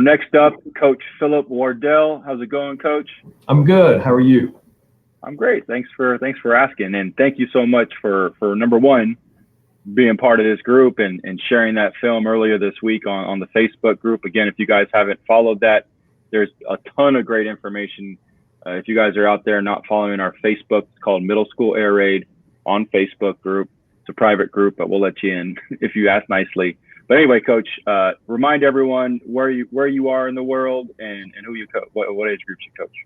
next up, Coach Phillip Wardell. How's it going, Coach? I'm good. How are you? I'm great. Thanks for asking, and thank you so much for number one, being part of this group and sharing that film earlier this week on the Facebook group. Again, if you guys haven't followed that, there's a ton of great information. If you guys are out there not following our Facebook, it's called Middle School Air Raid on Facebook group. It's a private group, but we'll let you in if you ask nicely. But anyway, Coach, remind everyone where you are in the world and who you coach, what age groups you coach.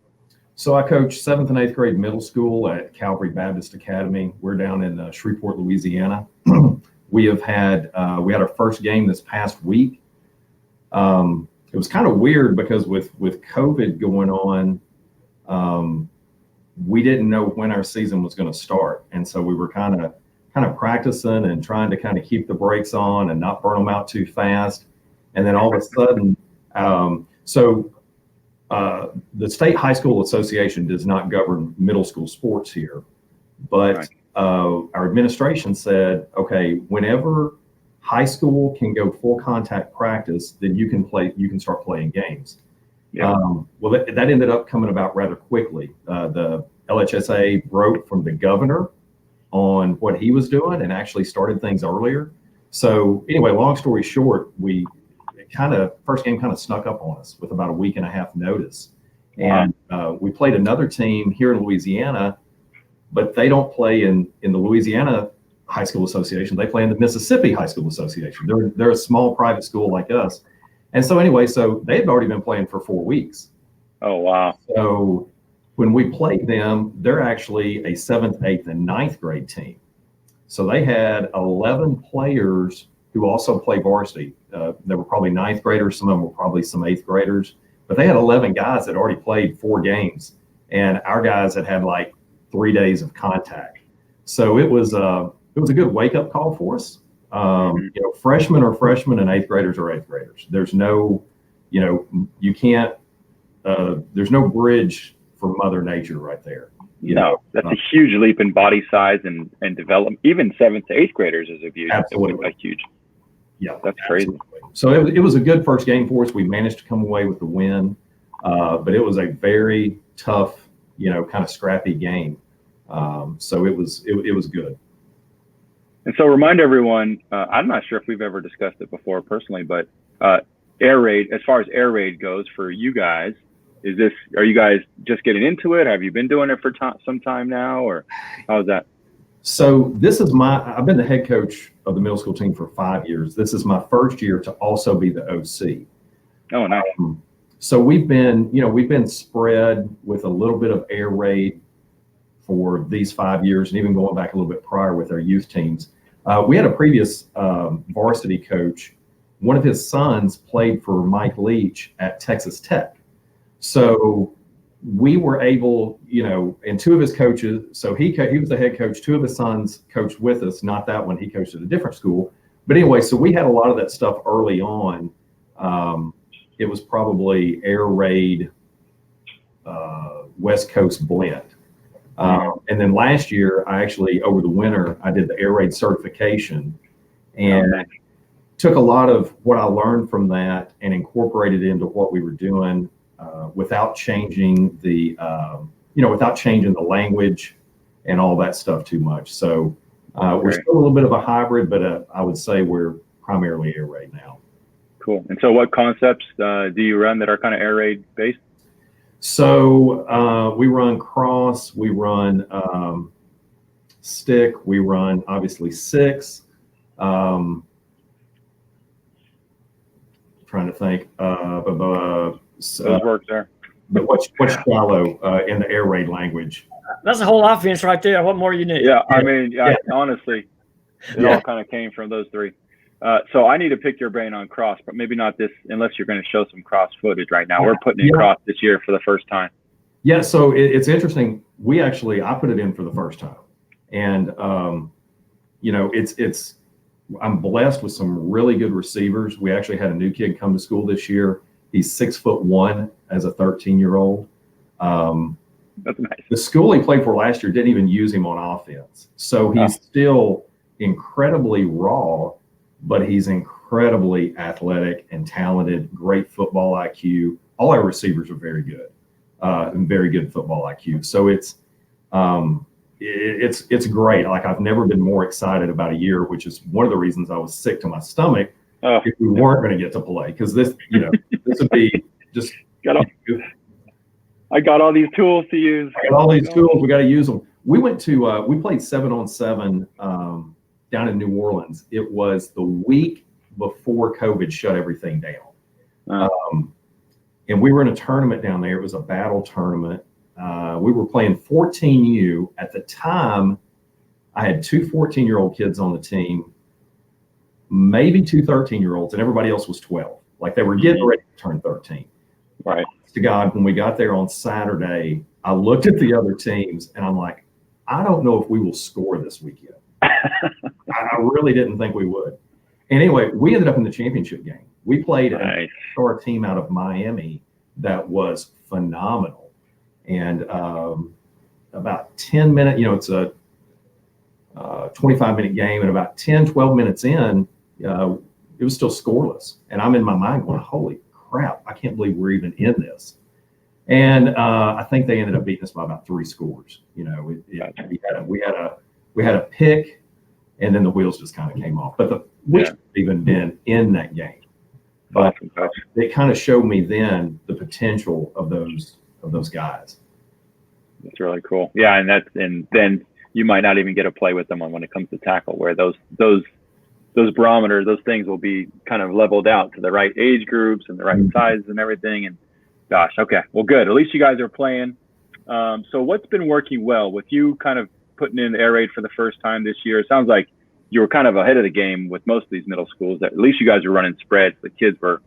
So I coach 7th and 8th grade middle school at Calvary Baptist Academy. We're down in Shreveport, Louisiana. We had our first game this past week. It was kind of weird because with COVID going on, we didn't know when our season was going to start, and so we were kind of practicing and trying to kind of keep the brakes on and not burn them out too fast. And then all of a sudden, the State High School Association does not govern middle school sports here, but right. Our administration said, okay, whenever high school can go full contact practice, then you can start playing games. Yeah. Well, that ended up coming about rather quickly. The LHSA wrote from the governor on what he was doing and actually started things earlier. So anyway, long story short, first game kind of snuck up on us with about a week and a half notice. Wow. And we played another team here in Louisiana, but they don't play in the Louisiana High School Association. They play in the Mississippi High School Association. They're a small private school like us. And so anyway, so they had already been playing for 4 weeks. Oh, wow. So when we played them, they're actually a 7th, 8th, and 9th grade team. So they had 11 players who also play varsity. There were probably 9th graders. Some of them were probably some 8th graders. But they had 11 guys that already played 4 games. And our guys had like 3 days of contact. So it was a good wake-up call for us. Freshmen are freshmen and 8th graders are 8th graders. There's no, you can't, there's no bridge for Mother Nature right there. That's a huge leap in body size and development. Even 7th to 8th graders is a huge. Yeah, that's crazy. Absolutely. So it was a good first game for us. We managed to come away with the win, but it was a very tough, kind of scrappy game. So it was good. And so remind everyone, I'm not sure if we've ever discussed it before personally, but air raid, as far as air raid goes for you guys, are you guys just getting into it? Have you been doing it for some time now, or how's that? So I've been the head coach of the middle school team for 5 years. This is my first year to also be the OC. Oh, nice. So we've been spread with a little bit of air raid for these 5 years, and even going back a little bit prior with our youth teams. We had a previous varsity coach. One of his sons played for Mike Leach at Texas Tech. So we were able, and 2 of his coaches, so he was the head coach, 2 of his sons coached with us, not that one, he coached at a different school. But anyway, so we had a lot of that stuff early on. It was probably air raid, West Coast blend. And then last year, over the winter, I did the air raid certification and took a lot of what I learned from that and incorporated it into what we were doing without changing the language and all that stuff too much. So we're still a little bit of a hybrid, but I would say we're primarily air raid now. Cool. And so what concepts do you run that are kind of air raid based? So we run cross, we run stick, we run obviously 6. Trying to think. Those work there. But what's shallow in the air raid language? That's a whole offense right there. What more you need? Yeah, I mean, honestly, it all kind of came from those 3. So I need to pick your brain on cross, but maybe not this, unless you're going to show some cross footage right now. We're putting in cross this year for the first time. Yeah, so it's interesting. I put it in for the first time, and I'm blessed with some really good receivers. We actually had a new kid come to school this year. He's 6'1" as a 13-year-old. That's nice. The school he played for last year didn't even use him on offense, so he's still incredibly raw, but he's incredibly incredibly athletic and talented, great football IQ. All our receivers are very good, and very good football IQ. So it's great. Like, I've never been more excited about a year, which is one of the reasons I was sick to my stomach if we weren't going to get to play, because this would be just. I got all these tools to use. I got all these tools. We got to use them. We went to we played 7-on-7 down in New Orleans. It was the week before COVID shut everything down, and we were in a tournament down there. It was a battle tournament. We were playing 14U at the time. I had 2 14-year-old kids on the team, maybe 2 13-year-olds, and everybody else was 12. Like, they were getting ready to turn 13. Right. To God, when we got there on Saturday, I looked at the other teams and I'm like, I don't know if we will score this weekend. I really didn't think we would. And anyway, we ended up in the championship game. We played a star team out of Miami that was phenomenal. And about 10 minutes, it's a 25-minute game, and about 10, 12 minutes in, it was still scoreless. And I'm in my mind going, holy crap, I can't believe we're even in this. And I think they ended up beating us by about 3 scores. We had a pick, and then the wheels just kind of came off. But we should have even been in that game. But it kind of showed me then the potential of those guys. That's really cool. Yeah, and then you might not even get a play with them when it comes to tackle, where those barometers, those things will be kind of leveled out to the right age groups and the right sizes and everything. And gosh, okay, well, good. At least you guys are playing. So what's been working well with you kind of putting in the air raid for the first time this year? It sounds like you were kind of ahead of the game with most of these middle schools. That at least you guys were running spreads. The kids were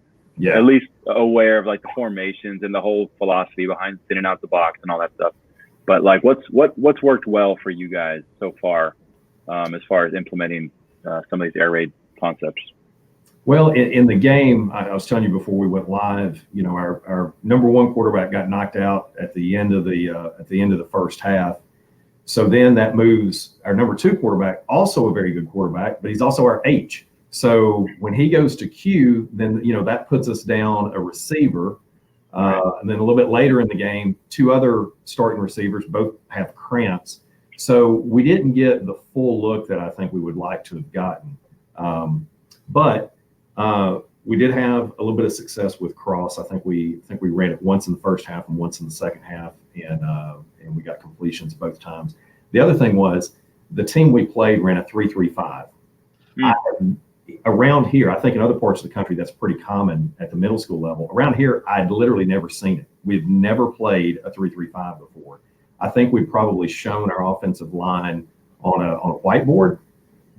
at least aware of like the formations and the whole philosophy behind thinning out the box and all that stuff. But like, what's worked well for you guys so far as implementing some of these air raid concepts? Well, in the game, I was telling you before we went live, our number 1 quarterback got knocked out at the end of the first half. So then that moves our number 2 quarterback, also a very good quarterback, but he's also our H. So when he goes to Q, then that puts us down a receiver. And then a little bit later in the game, 2 other starting receivers both have cramps. So we didn't get the full look that I think we would like to have gotten. But we did have a little bit of success with cross. I think we ran it once in the first half and once in the second half, and we got completions both times. The other thing was the team we played ran a 3-3-5. Around here, I think in other parts of the country that's pretty common at the middle school level. Around here, I'd literally never seen it. We've never played a 3-3-5 before. I think we've probably shown our offensive line on a whiteboard,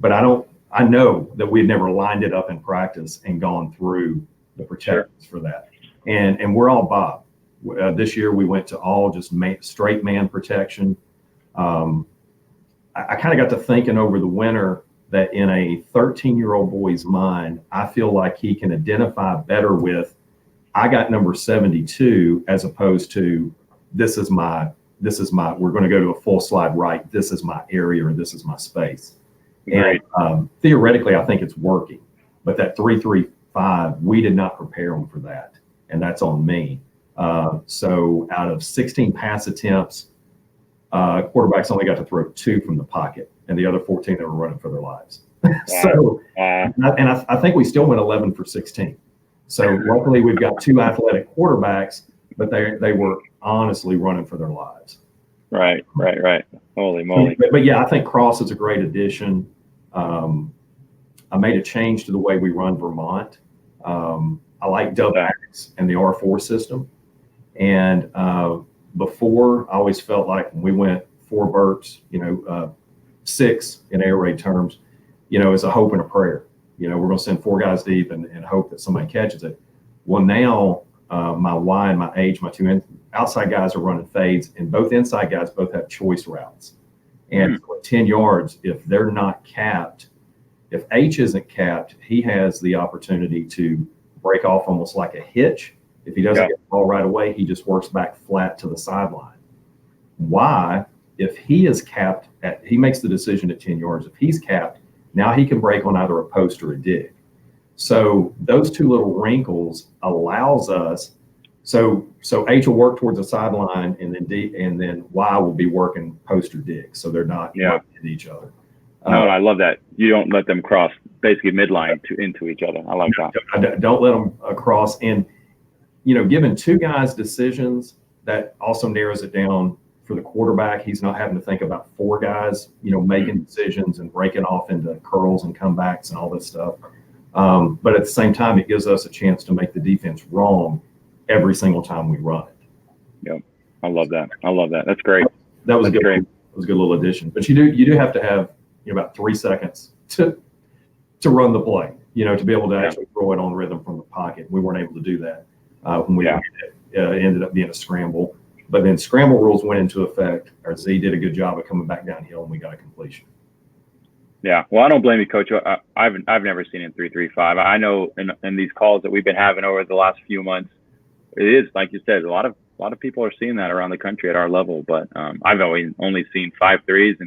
but I know that we had never lined it up in practice and gone through the protections for that. And we're all Bob. This year we went to all just straight man protection. I kind of got to thinking over the winter that in a 13-year-old boy's mind, I feel like he can identify better with, I got number 72, as opposed to we're going to go to a full slide right. This is my area, or this is my space. Right. And theoretically, I think it's working, but that 3-3-5, we did not prepare them for that. And that's on me. So out of 16 pass attempts, quarterbacks only got to throw 2 from the pocket, and the other 14 they were running for their lives. I think we still went 11 for 16. So luckily we've got 2 athletic quarterbacks, but they were honestly running for their lives. Right. Holy moly. But yeah, I think cross is a great addition. I made a change to the way we run Vermont. I like double-backs and the R4 system. And before, I always felt like when we went 4 Burks, 6 in air raid terms, is a hope and a prayer. We're going to send 4 guys deep and hope that somebody catches it. Well, now my Y and my H, my 2 outside guys are running fades, and both inside guys both have choice routes. And for 10 yards, if they're not capped, if H isn't capped, he has the opportunity to break off almost like a hitch. If he doesn't get the ball right away, he just works back flat to the sideline. Y, if he is capped, he makes the decision at 10 yards. If he's capped, now he can break on either a post or a dig. So those two little wrinkles allows us. So H will work towards the sideline, and then Y will be working post or dig. So they're not at each other. No, I love that. You don't let them cross basically midline into each other. I like that. Don't let them cross. And, giving two guys decisions, that also narrows it down for the quarterback. He's not having to think about four guys, making decisions and breaking off into curls and comebacks and all this stuff. But at the same time, it gives us a chance to make the defense wrong every single time we run it. Yep. I love that. That's great. That was great. That was a good little addition. But you do have to have about 3 seconds to run the play, to be able to actually throw it on rhythm from the pocket. We weren't able to do that when we ended up being a scramble. But then scramble rules went into effect. Our Z did a good job of coming back downhill, and we got a completion. Yeah, well, I don't blame you, Coach. I've never seen in 3-3-5. I know in these calls that we've been having over the last few months, it is like you said. A lot of people are seeing that around the country at our level. But I've only seen 5-3s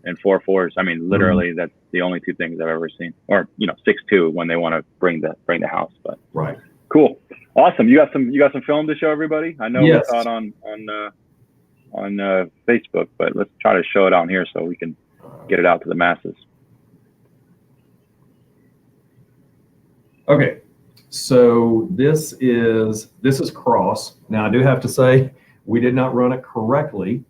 and 4-4s. I mean, literally, that's the only two things I've ever seen. Or 6-2 when they want to bring the house. But right, cool, awesome. You got some film to show everybody. I know we saw it on Facebook, but let's try to show it on here so we can get it out to the masses. Okay, so this is cross. Now I do have to say we did not run it correctly.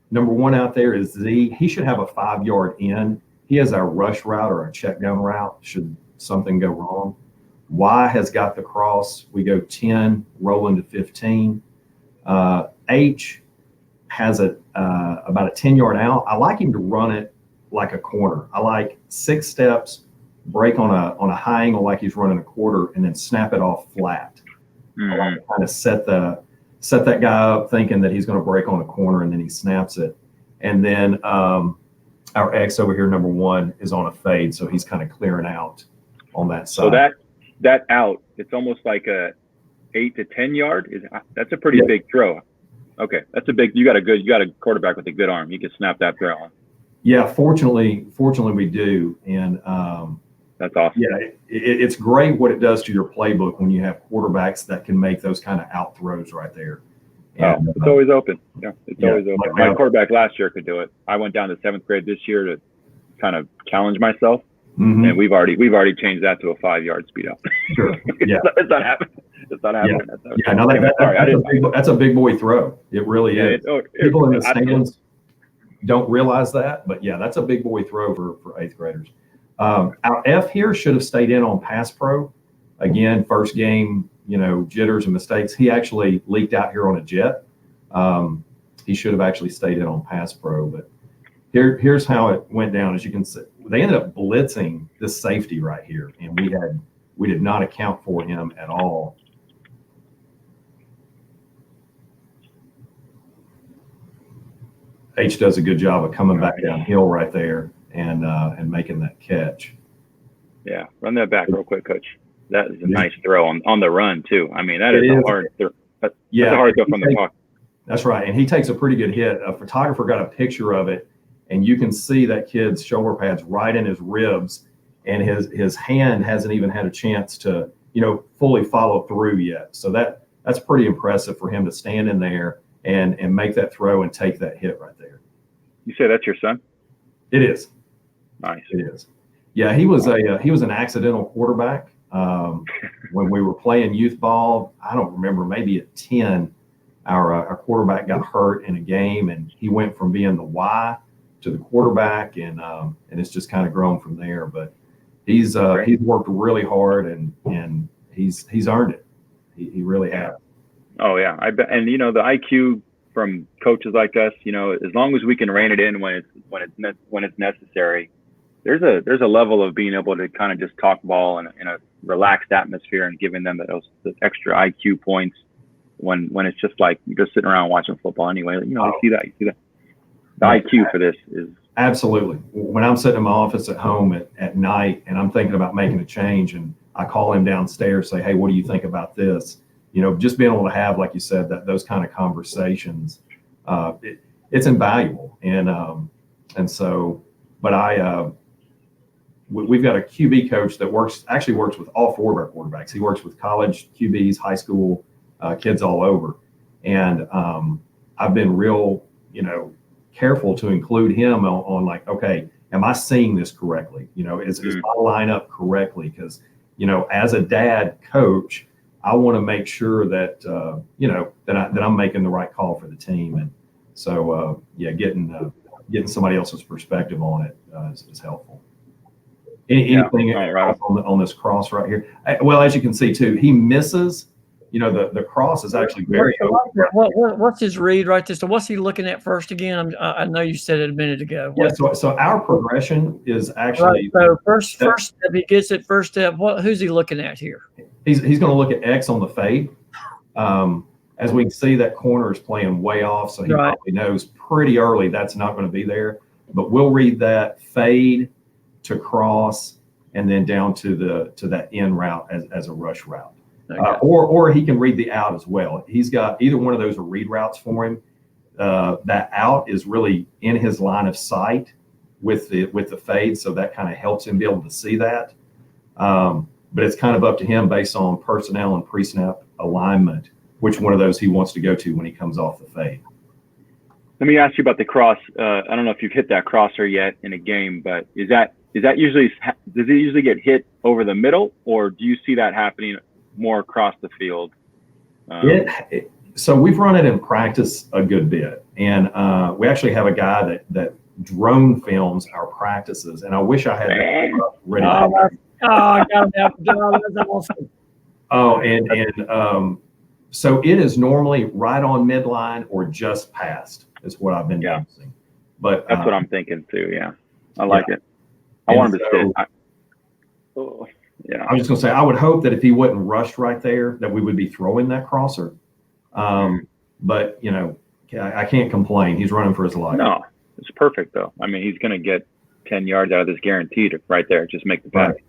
Number one out there is Z. He should have a 5-yard in. He has our rush route or our check down route should something go wrong. Y has got the cross. We go 10, roll into 15. H has about a 10-yard out. I like him to run it like a corner. I like 6 steps, break on a high angle like he's running a quarter, and then snap it off flat. I like to kind of set that guy up thinking that he's going to break on a corner, and then he snaps it. And then our X over here, number 1, is on a fade, so he's kind of clearing out on that side. So that out, it's almost like a 8 to 10 yard. That's a pretty big throw. Okay, that's a big. You got a quarterback with a good arm. You can snap that throw on. Yeah, fortunately we do, and that's awesome. Yeah, it's great what it does to your playbook when you have quarterbacks that can make those kind of out throws right there. And, it's always open. Yeah, it's always open. My quarterback last year could do it. I went down to 7th grade this year to kind of challenge myself, and we've already changed that to a 5-yard speed up. Sure. Yeah, it's not happening. It's not happening. That's a big boy throw. It really is. People in the stands don't realize that, but yeah, that's a big boy throw for 8th graders. Our F here should have stayed in on pass pro. Again, first game, jitters and mistakes. He actually leaked out here on a jet. He should have actually stayed in on pass pro, but here's how it went down. As you can see, they ended up blitzing this safety right here, and we did not account for him at all. H does a good job of coming back downhill right there and making that catch. Yeah, run that back real quick, Coach. That is a nice throw on the run too. I mean, that is a hard throw. That's a hard throw from the pocket. That's right, and he takes a pretty good hit. A photographer got a picture of it, and you can see that kid's shoulder pads right in his ribs, and his hand hasn't even had a chance to fully follow through yet. So that's pretty impressive for him to stand in there and make that throw and take that hit right there. You say that's your son? It is. Nice. It is. Yeah, he was an accidental quarterback when we were playing youth ball. I don't remember, maybe at 10, our quarterback got hurt in a game, and he went from being the Y to the quarterback, and it's just kind of grown from there. But he's worked really hard, and he's earned it. He really has. Oh yeah, I bet. And the IQ from coaches like us, as long as we can rein it in when it's necessary, there's a level of being able to kind of just talk ball in a relaxed atmosphere and giving them those extra IQ points when it's just like you're just sitting around watching football anyway. You see that. The IQ for this is absolutely. When I'm sitting in my office at home at night and I'm thinking about making a change, and I call him downstairs, say, hey, what do you think about this? Just being able to have, like you said, those kind of conversations, it's invaluable. And so, but we've got a QB coach that actually works with all four of our quarterbacks. He works with college QBs, high school kids all over. And I've been real, careful to include him on like, okay, am I seeing this correctly? Is my lineup correctly? Because, as a dad coach, I want to make sure that, that I'm making the right call for the team. And so, getting somebody else's perspective on it is helpful. Anything else on this cross right here? Well, as you can see too, he misses. The cross is actually very open. What's his read right there? So what's he looking at first again? I know you said it a minute ago. Yeah, so our progression is actually so first step, he gets it first step. Who's he looking at here? He's going to look at X on the fade. As we can see, that corner is playing way off, so he probably knows pretty early that's not going to be there. But we'll read that fade to cross and then down to that in route as a rush route. Okay. Or he can read the out as well. He's got either one of those are read routes for him. That out is really in his line of sight with the fade, so that kind of helps him be able to see that. But it's kind of up to him based on personnel and pre-snap alignment, which one of those he wants to go to when he comes off the fade. Let me ask you about the cross. I don't know if you've hit that crosser yet in a game, but does it usually get hit over the middle, or do you see that happening more across the field? So we've run it in practice a good bit, and we actually have a guy that drone films our practices, and I wish I had that ready. I got that. That's awesome. Oh, and so it is normally right on midline or just past is what I've been noticing. But that's what I'm thinking too. Yeah, I like it. I wanted to say. I was just going to say, I would hope that if he wasn't rushed right there, that we would be throwing that crosser. But, I can't complain. He's running for his life. No, it's perfect, though. I mean, he's going to get 10 yards out of this guaranteed right there. Just make the pass. Right.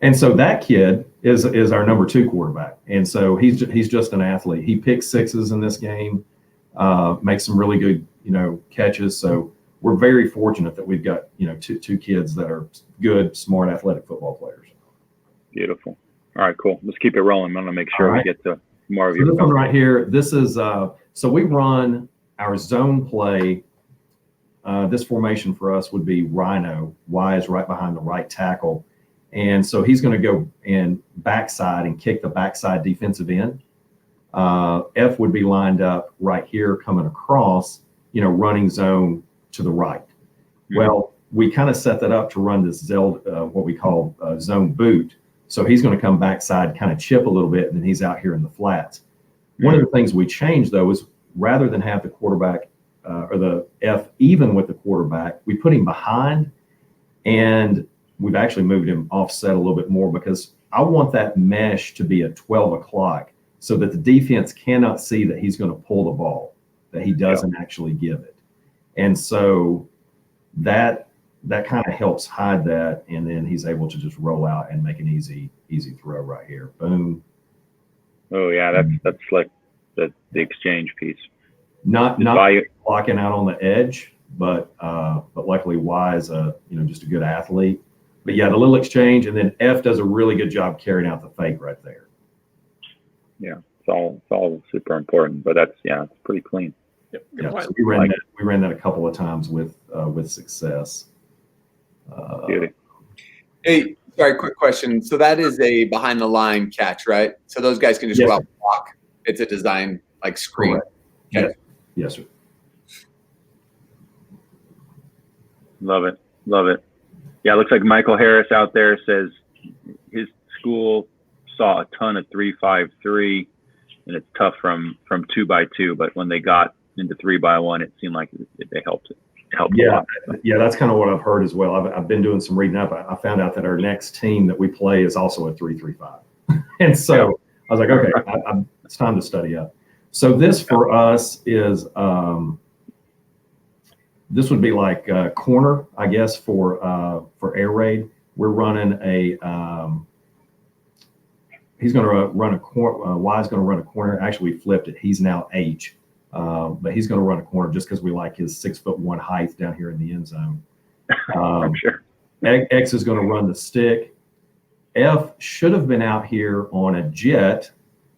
And so that kid is our number 2 quarterback. And so he's just an athlete. He picks sixes in this game, makes some really good, catches. So we're very fortunate that we've got, two kids that are good, smart, athletic football players. Beautiful. All right, cool. Let's keep it rolling. I'm going to make sure we get to more of your. This one right here, this is, so we run our zone play. This formation for us would be Rhino. Y is right behind the right tackle. And so he's going to go and backside and kick the backside defensive end. F would be lined up right here coming across, running zone to the right. Mm-hmm. Well, we kind of set that up to run this what we call zone boot. So he's going to come backside, kind of chip a little bit, and then he's out here in the flats. Mm-hmm. One of the things we changed, though, is rather than have the quarterback or the F even with the quarterback, we put him behind, and we've actually moved him offset a little bit more because I want that mesh to be at 12 o'clock so that the defense cannot see that he's going to pull the ball, that he doesn't actually give it. And so that kind of helps hide that, and then he's able to just roll out and make an easy throw right here. Boom. Oh yeah, that's like the exchange piece. Not blocking out on the edge, but luckily Y is just a good athlete. But yeah, the little exchange, and then F does a really good job carrying out the fake right there. Yeah, it's all super important, but it's pretty clean. Yep. Yeah, so we ran that a couple of times with success. Hey, sorry, quick question. So that is a behind the line catch, right? So those guys can just go out and block. It's a design like screen. Okay. Yes, sir. Love it. Yeah, it looks like Michael Harris out there says his school saw a ton of 3-5-3, and it's tough from 2x2. But when they got into 3x1, it seemed like they helped it. Yeah, that's kind of what I've heard as well. I've been doing some reading up. I found out that our next team that we play is also a 3-3-5, and so I was like, okay, it's time to study up. So this for us is this would be like corner, I guess, for air raid. We're running a he's going to run a corner. Y is going to run a corner. Actually, we flipped it. He's now H. But he's going to run a corner just because we like his 6'1" height down here in the end zone. I'm sure. X is going to run the stick. F should have been out here on a jet,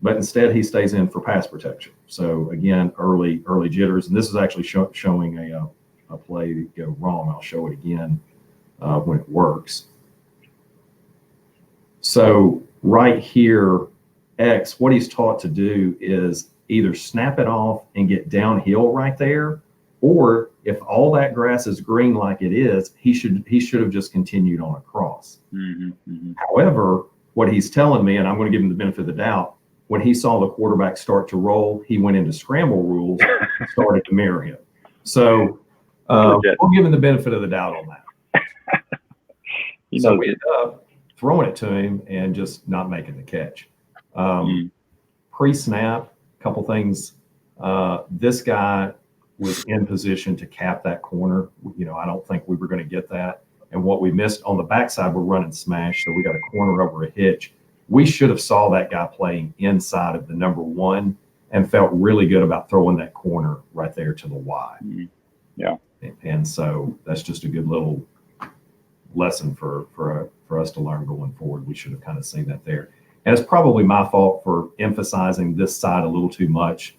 but instead he stays in for pass protection. So again, early jitters, and this is actually showing a play go wrong. I'll show it again when it works. So right here, X, what he's taught to do is either snap it off and get downhill right there, or if all that grass is green like it is, he should have just continued on across. However, what he's telling me, and I'm going to give him the benefit of the doubt, when he saw the quarterback start to roll, he went into scramble rules and started to mirror him. So we'll give him the benefit of the doubt on that. So we ended up throwing it to him and just not making the catch. Pre-snap, a couple things. This guy was in position to cap that corner. I don't think we were going to get that. And what we missed on the backside, we're running smash. So we got a corner over a hitch. We should have saw that guy playing inside of the number one and felt really good about throwing that corner right there to the Y. Yeah. And so that's just a good little lesson for us to learn going forward. We should have kind of seen that there. And it's probably my fault for emphasizing this side a little too much.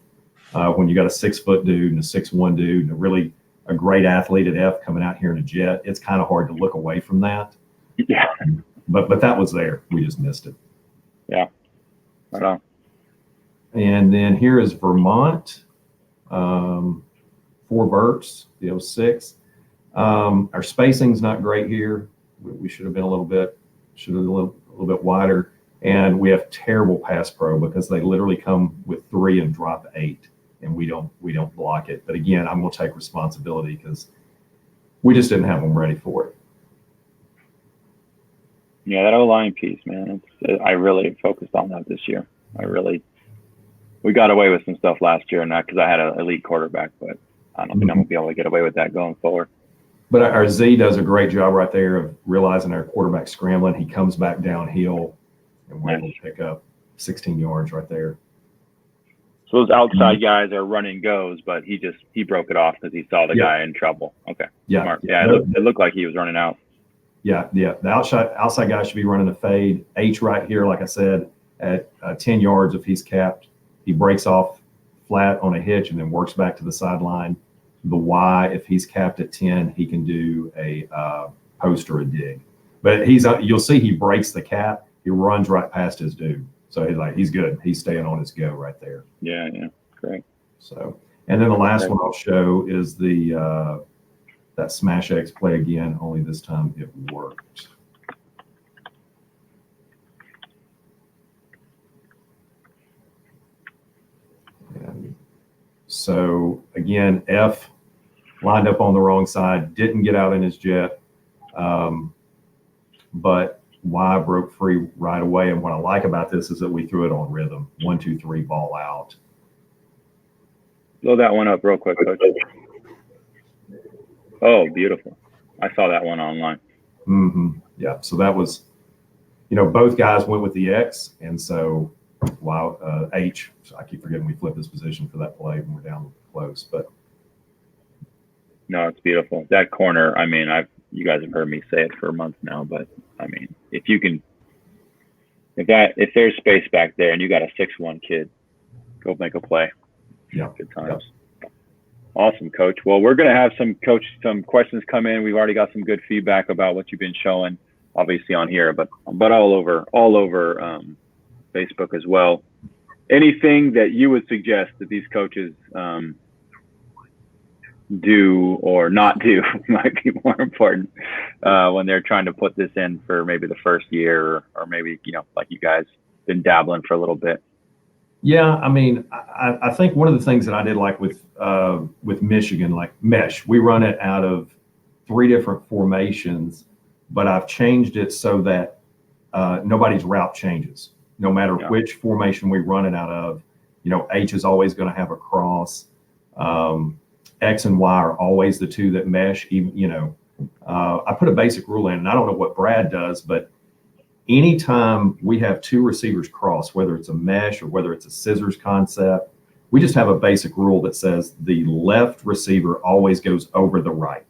When you got a 6-foot dude and a 6'1" dude and a great athlete at F coming out here in a jet, it's kind of hard to look away from that. Yeah. But that was there. We just missed it. Yeah. Right on. And then here is Vermont, 4 verts, the 06. Our spacing's not great here. We should have been a little bit wider. And we have terrible pass pro because they literally come with 3 and drop 8, and we don't block it. But again, I'm going to take responsibility because we just didn't have them ready for it. Yeah, that O-line piece, man. I really focused on that this year. We got away with some stuff last year, not because I had an elite quarterback, but I don't think I'm going to be able to get away with that going forward. But our Z does a great job right there of realizing our quarterback scrambling. He comes back downhill, and we're able to pick up 16 yards right there. So those outside guys are running goes, but he broke it off because he saw the guy in trouble. Okay. Yeah. Smart. Yeah. It looked like he was running out. Yeah. The outside guy should be running a fade. H right here, like I said, at 10 yards, if he's capped, he breaks off flat on a hitch and then works back to the sideline. The Y, if he's capped at 10, he can do a post or a dig. But you'll see he breaks the cap. He runs right past his dude. So he's good. He's staying on his go right there. Yeah, great. So, and then the last one I'll show is that smash X play again, only this time it worked. And so again, F lined up on the wrong side, didn't get out in his jet, but Y broke free right away. And what I like about this is that we threw it on rhythm. 1, 2, 3, ball out. Blow that one up real quick, Coach. Oh, beautiful. I saw that one online. Yeah. So that was, both guys went with the X. And so H, so I keep forgetting we flipped his position for that play when we're down close, but. No, it's beautiful. That corner, I mean, you guys have heard me say it for a month now, but I mean, if there's space back there and you got a 6'1" kid, go make a play. Yeah. Good times. Yeah. Awesome, Coach. Well, we're going to have some questions come in. We've already got some good feedback about what you've been showing, obviously on here, but all over Facebook as well. Anything that you would suggest that these coaches do or not do might be more important when they're trying to put this in for maybe the first year or maybe, like you guys been dabbling for a little bit. Yeah. I mean, I think one of the things that I did like with Michigan, like mesh, we run it out of 3 different formations, but I've changed it so that nobody's route changes. No matter which formation we run it out of, H is always going to have a cross. X and Y are always the 2 that mesh. Even, I put a basic rule in, and I don't know what Brad does, but anytime we have 2 receivers cross, whether it's a mesh or whether it's a scissors concept, we just have a basic rule that says the left receiver always goes over the right.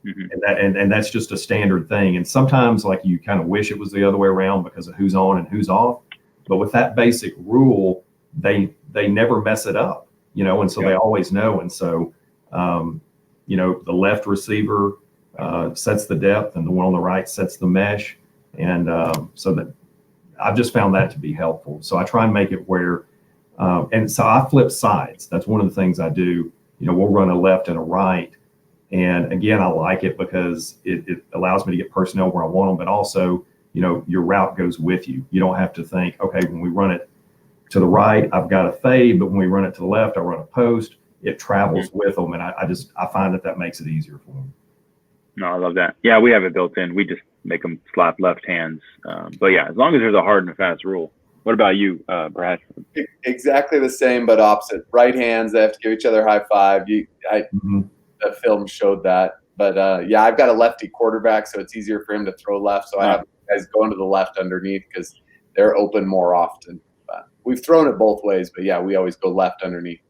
And that's just a standard thing. And sometimes like you kind of wish it was the other way around because of who's on and who's off. But with that basic rule, they never mess it up, and so they always know. And so, the left receiver sets the depth and the one on the right sets the mesh. And so that I've just found that to be helpful. So I try and make it where, and so I flip sides. That's one of the things I do. We'll run a left and a right. And again, I like it because it allows me to get personnel where I want them, but also, your route goes with you. You don't have to think, okay, when we run it to the right, I've got a fade, but when we run it to the left, I run a post. It travels with them. And I find that makes it easier for them. No, I love that. Yeah, we have it built in. We just make them slap left hands. But yeah, as long as there's a hard and fast rule. What about you, Brad? Exactly the same, but opposite. Right hands, they have to give each other a high five. The film showed that. But I've got a lefty quarterback, so it's easier for him to throw left. So I have guys going to the left underneath because they're open more often. We've thrown it both ways, but we always go left underneath.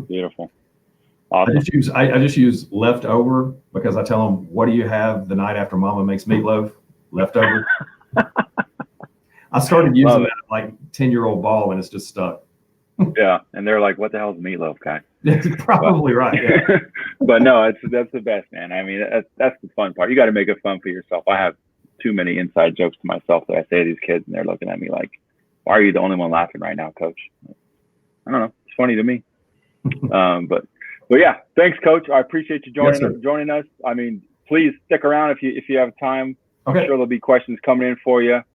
Beautiful. Awesome. I just use leftover because I tell them, what do you have the night after Mama makes meatloaf? Leftover. I started using that like 10-year-old ball, and it's just stuck. Yeah, and they're like, "What the hell is meatloaf, guy?" That's probably right. Yeah. But no, that's the best, man. I mean, that's the fun part. You got to make it fun for yourself. I have too many inside jokes to myself that I say to these kids, and they're looking at me like, "Why are you the only one laughing right now, Coach?" I don't know. It's funny to me. But yeah, thanks, Coach. I appreciate you joining us. I mean, please stick around if you have time. Okay. I'm sure there'll be questions coming in for you.